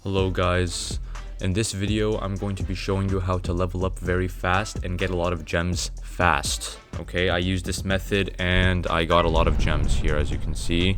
Hello guys, in this video I'm going to be showing you how to level up very fast and get a lot of gems fast. Okay, I used this method and I got a lot of gems here, as you can see.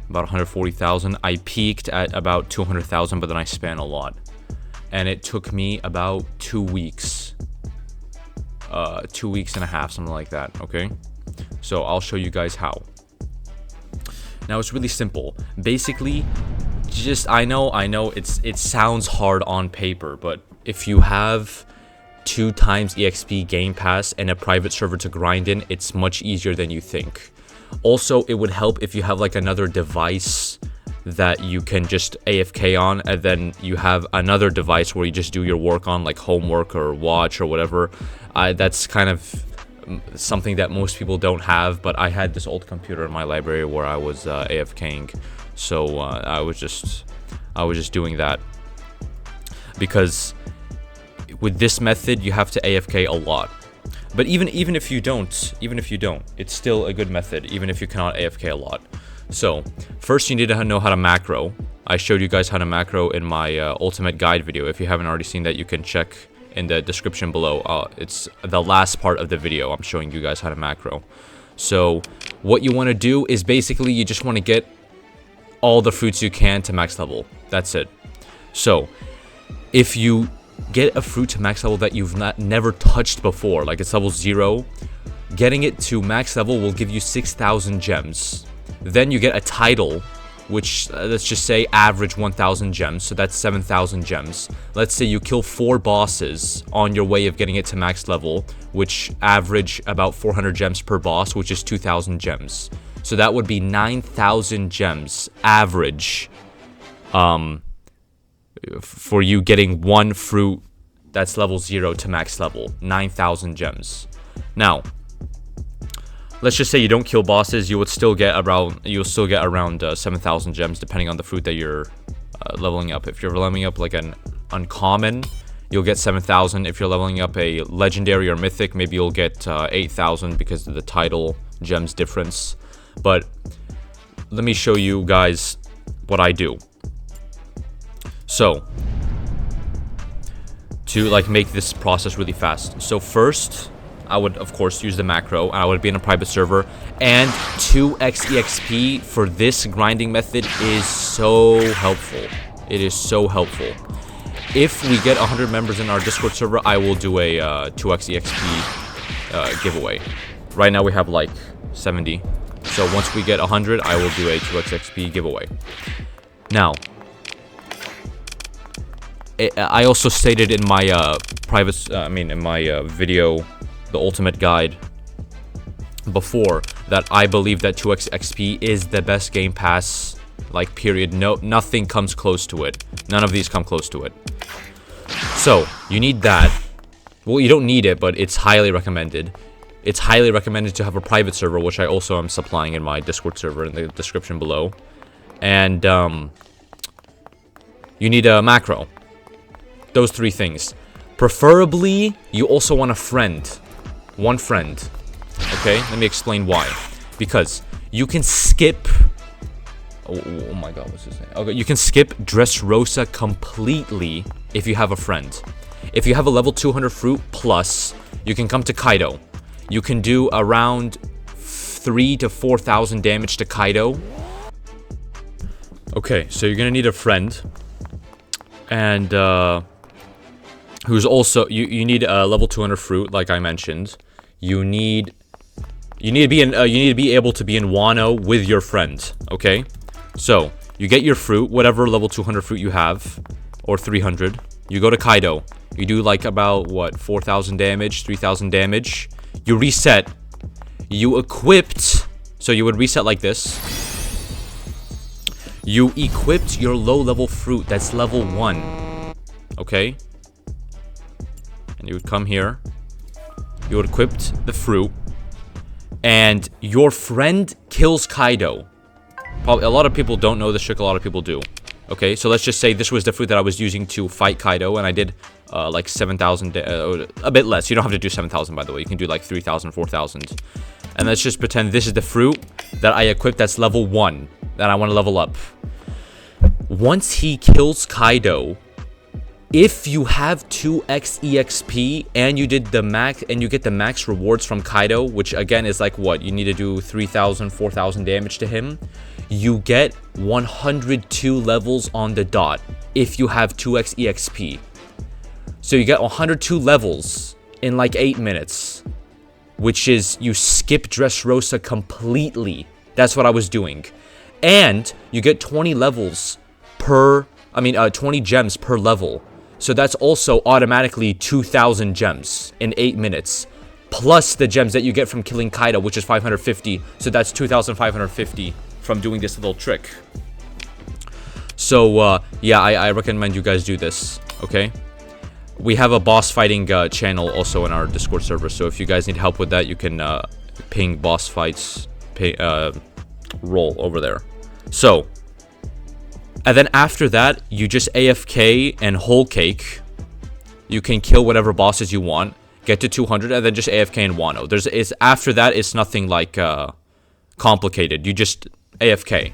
About 140,000. I peaked at about 200,000, but then I spent a lot. And it took me about 2 weeks. 2 weeks and a half, something like that, okay? So I'll show you guys how. Now it's really simple. Basically, I know it sounds hard on paper, but if you have 2 times EXP Game Pass and a private server to grind in, it's much easier than you think. Also, it would help if you have like another device that you can just AFK on, and then you have another device where you just do your work on, like homework or watch or whatever. That's kind of something that most people don't have, but I had this old computer in my library where I was AFKing. So I was just doing that, because with this method you have to AFK a lot. But even if you don't, it's still a good method, even if you cannot AFK a lot. So first you need to know how to macro. I showed you guys how to macro in my ultimate guide video. If you haven't already seen that, you can check in the description below. It's the last part of the video. I'm showing you guys how to macro. So what you want to do is basically you just want to get all the fruits you can to max level. That's it. So if you get a fruit to max level that you've never touched before, like it's level 0, getting it to max level will give you 6,000 gems. Then you get a title, which let's just say average 1,000 gems, so that's 7,000 gems. Let's say you kill 4 bosses on your way of getting it to max level, which average about 400 gems per boss, which is 2,000 gems. So that would be 9,000 gems average for you getting one fruit that's level 0 to max level. 9,000 gems. Now, let's just say you don't kill bosses, you'll still get around 7,000 gems depending on the fruit that you're leveling up. If you're leveling up like an uncommon, you'll get 7,000. If you're leveling up a legendary or mythic, maybe you'll get 8,000 because of the title gems difference. But let me show you guys what I do. So to like make this process really fast, so first I would of course use the macro, and I would be in a private server, and 2x EXP for this grinding method is so helpful. It is so helpful. If we get 100 members in our Discord server, I will do a 2x EXP giveaway. Right now we have like 70. So once we get 100, I will do a 2x XP giveaway. Now, I also stated in my video, the ultimate guide, before, that I believe that 2x XP is the best Game Pass, like period. Nothing comes close to it. None of these come close to it. So you need that. Well, you don't need it, but it's highly recommended. It's highly recommended to have a private server, which I also am supplying in my Discord server in the description below. And you need a macro. Those 3 things. Preferably, you also want a friend. One friend. Okay, let me explain why. Because you can skip... Oh my god, what's his name? Okay, you can skip Dressrosa completely if you have a friend. If you have a level 200 fruit plus, you can come to Kaido. You can do around 3,000 to 4,000 damage to Kaido. Okay, so you're gonna need a friend, and who's also you need a level 200 fruit, like I mentioned. You need to be able to be in Wano with your friend. Okay, so you get your fruit, whatever level 200 fruit you have, or 300. You go to Kaido. You do like about what, 4,000 damage, 3,000 damage. You reset. You equipped. So you would reset like this. You equipped your low level fruit that's level 1. Okay? And you would come here. You would equip the fruit. And your friend kills Kaido. Probably a lot of people don't know this trick, a lot of people do. Okay, so let's just say this was the fruit that I was using to fight Kaido, and I did like 7,000, a bit less. You don't have to do 7,000, by the way. You can do like 3,000, 4,000. And let's just pretend this is the fruit that I equipped that's level 1, that I want to level up. once he kills Kaido, if you have 2x EXP and you did the max and you get the max rewards from Kaido, which again is like what? You need to do 3,000, 4,000 damage to him. You get 102 levels on the dot if you have 2x EXP. So you get 102 levels in like 8 minutes, which is you skip Dressrosa completely. That's what I was doing. And you get 20 levels per, 20 gems per level. So that's also automatically 2,000 gems in 8 minutes. Plus the gems that you get from killing Kaido, which is 550. So that's 2,550 from doing this little trick. So, yeah, I recommend you guys do this, okay? We have a boss fighting channel also in our Discord server. So if you guys need help with that, you can ping boss fights roll over there. So, and then after that, you just AFK and whole cake. You can kill whatever bosses you want, get to 200, and then just AFK and Wano. After that, it's nothing like complicated. You just AFK.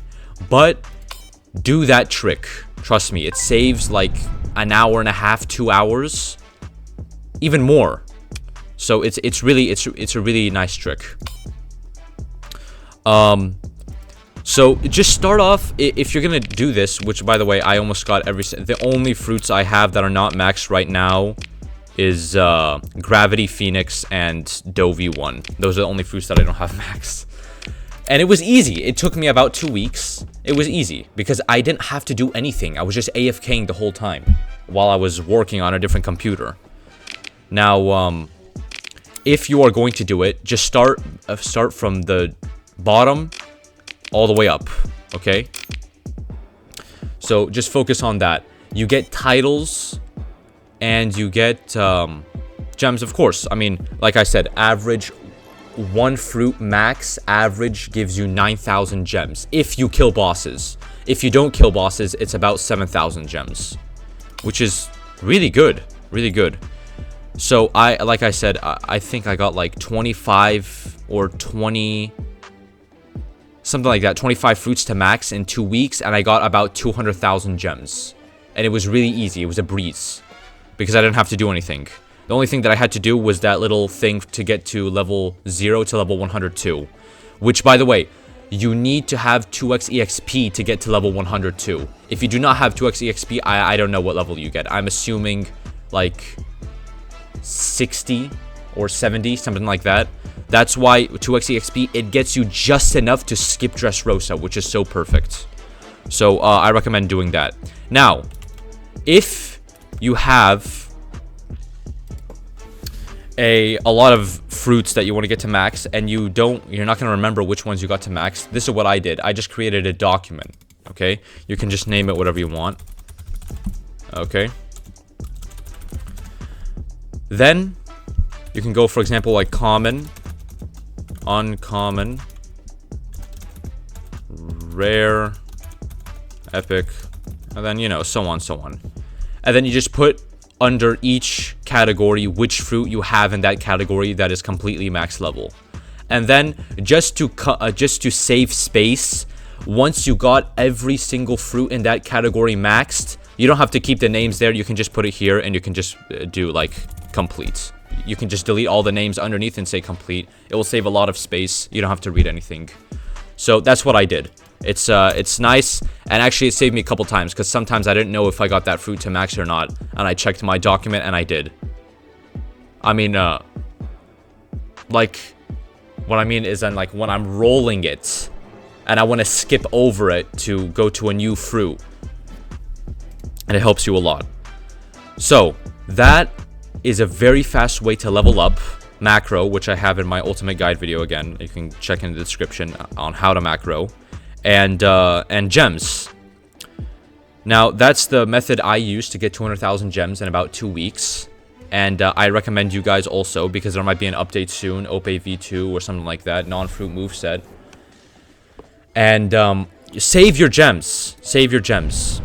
But do that trick. Trust me, it saves like an hour and a half, 2 hours, even more. So it's a really nice trick. So just start off, if you're gonna do this, which by the way, I almost got the only fruits I have that are not maxed right now is Gravity Phoenix and Dovey 1. Those are the only fruits that I don't have maxed. And it was easy. It took me about 2 weeks. It was easy because I didn't have to do anything. I was just AFKing the whole time while I was working on a different computer. Now, if you are going to do it, just start from the bottom all the way up, okay? So just focus on that. You get titles and you get gems, of course. I mean, like I said, average one fruit max average gives you 9,000 gems if you kill bosses. If you don't kill bosses, it's about 7,000 gems, which is really good, really good. So like I said, I think I got like 25 or 20, something like that, 25 fruits to max in 2 weeks, and I got about 200,000 gems. And it was really easy. It was a breeze because I didn't have to do anything. The only thing that I had to do was that little thing to get to level 0 to level 102, which, by the way, you need to have 2x EXP to get to level 102. If you do not have 2x EXP, I don't know what level you get. I'm assuming like 60 or 70, something like that. That's why 2x EXP, it gets you just enough to skip Dressrosa, which is so perfect. So I recommend doing that. Now, if you have a lot of fruits that you want to get to max and you're not going to remember which ones you got to max, this is what I did. I just created a document, okay? You can just name it whatever you want, okay? Then you can go, for example, like common, uncommon, rare, epic, and then, you know, so on, so on. And then you just put under each category which fruit you have in that category that is completely max level. And then just to save space, once you got every single fruit in that category maxed, you don't have to keep the names there. You can just put it here and you can just do like complete. You can just delete all the names underneath and say complete. It will save a lot of space. You don't have to read anything. So that's what I did. It's nice, and actually it saved me a couple times because sometimes I didn't know if I got that fruit to max or not, and I checked my document and I did. I mean, like, what I mean is then like when I'm rolling it and I want to skip over it to go to a new fruit, and it helps you a lot. So that is a very fast way to level up macro, which I have in my ultimate guide video. Again, you can check in the description on how to macro. And gems. Now, that's the method I used to get 200,000 gems in about 2 weeks. And I recommend you guys also, because there might be an update soon, OP V2 or something like that, non-fruit moveset. And save your gems. Save your gems.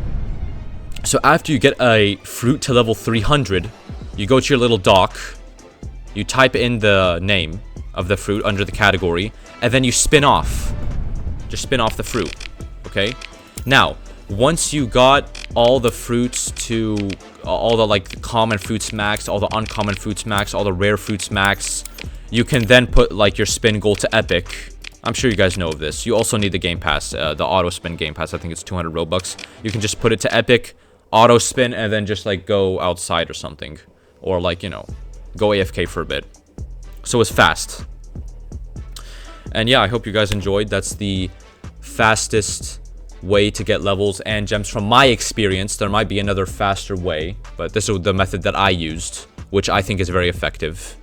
So after you get a fruit to level 300, you go to your little dock, you type in the name of the fruit under the category, and then you spin off. Just spin off the fruit, okay? Now, once you got all the fruits to all the like common fruits max, all the uncommon fruits max, all the rare fruits max, you can then put like your spin goal to epic. I'm sure you guys know of this. You also need the game pass, the auto spin game pass. I think it's 200 Robux. You can just put it to epic, auto spin, and then just like go outside or something, or like, you know, go AFK for a bit. So it's fast. And yeah, I hope you guys enjoyed. That's the fastest way to get levels and gems from my experience. There might be another faster way, but this is the method that I used, which I think is very effective.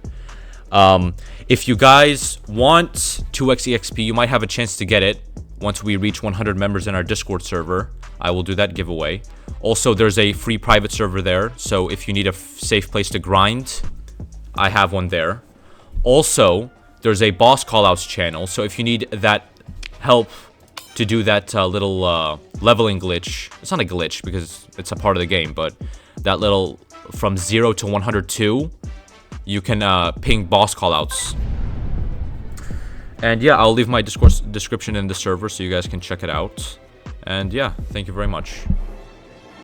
If you guys want 2x EXP, you might have a chance to get it once we reach 100 members in our Discord server. I will do that giveaway. Also, there's a free private server there, so if you need a safe place to grind, I have one there. Also, there's a boss callouts channel, so if you need that help to do that little leveling glitch, it's not a glitch because it's a part of the game, but that little from 0 to 102, you can ping boss callouts. And yeah, I'll leave my Discord description in the server so you guys can check it out. And yeah, thank you very much.